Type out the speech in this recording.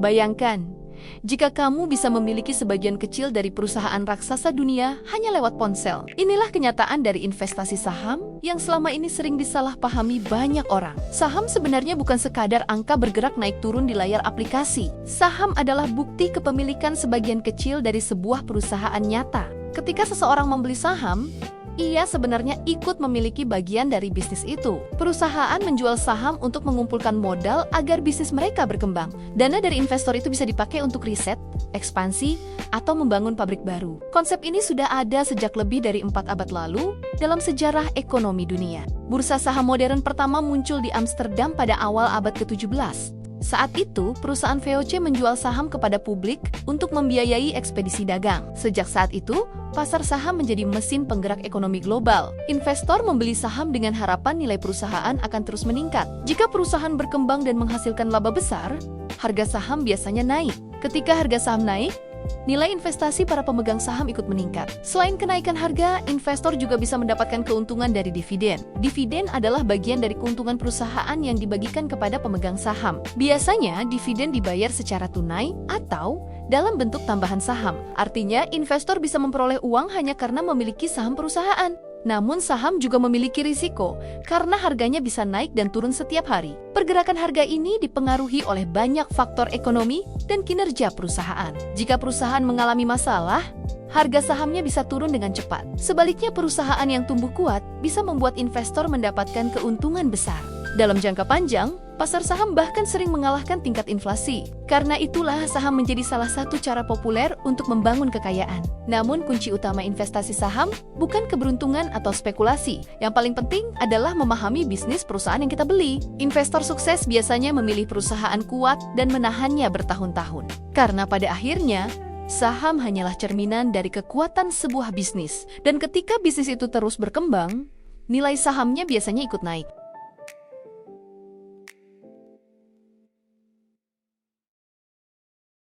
Bayangkan, jika kamu bisa memiliki sebagian kecil dari perusahaan raksasa dunia hanya lewat ponsel. Inilah kenyataan dari investasi saham yang selama ini sering disalahpahami banyak orang. Saham sebenarnya bukan sekadar angka bergerak naik turun di layar aplikasi. Saham adalah bukti kepemilikan sebagian kecil dari sebuah perusahaan nyata. Ketika seseorang membeli saham, ia sebenarnya ikut memiliki bagian dari bisnis itu. Perusahaan menjual saham untuk mengumpulkan modal agar bisnis mereka berkembang. Dana dari investor itu bisa dipakai untuk riset, ekspansi, atau membangun pabrik baru. Konsep ini sudah ada sejak lebih dari 4 abad lalu dalam sejarah ekonomi dunia. Bursa saham modern pertama muncul di Amsterdam pada awal abad ke-17. Saat itu, perusahaan VOC menjual saham kepada publik untuk membiayai ekspedisi dagang. Sejak saat itu, pasar saham menjadi mesin penggerak ekonomi global. Investor membeli saham dengan harapan nilai perusahaan akan terus meningkat. Jika perusahaan berkembang dan menghasilkan laba besar, harga saham biasanya naik. Ketika harga saham naik, nilai investasi para pemegang saham ikut meningkat. Selain kenaikan harga, investor juga bisa mendapatkan keuntungan dari dividen. Dividen adalah bagian dari keuntungan perusahaan yang dibagikan kepada pemegang saham. Biasanya, dividen dibayar secara tunai atau dalam bentuk tambahan saham. Artinya, investor bisa memperoleh uang hanya karena memiliki saham perusahaan. Namun saham juga memiliki risiko karena harganya bisa naik dan turun setiap hari. Pergerakan harga ini dipengaruhi oleh banyak faktor ekonomi dan kinerja perusahaan. Jika perusahaan mengalami masalah, harga sahamnya bisa turun dengan cepat. Sebaliknya, perusahaan yang tumbuh kuat bisa membuat investor mendapatkan keuntungan besar. Dalam jangka panjang, pasar saham bahkan sering mengalahkan tingkat inflasi. Karena itulah saham menjadi salah satu cara populer untuk membangun kekayaan. Namun kunci utama investasi saham bukan keberuntungan atau spekulasi. Yang paling penting adalah memahami bisnis perusahaan yang kita beli. Investor sukses biasanya memilih perusahaan kuat dan menahannya bertahun-tahun. Karena pada akhirnya, saham hanyalah cerminan dari kekuatan sebuah bisnis. Dan ketika bisnis itu terus berkembang, nilai sahamnya biasanya ikut naik.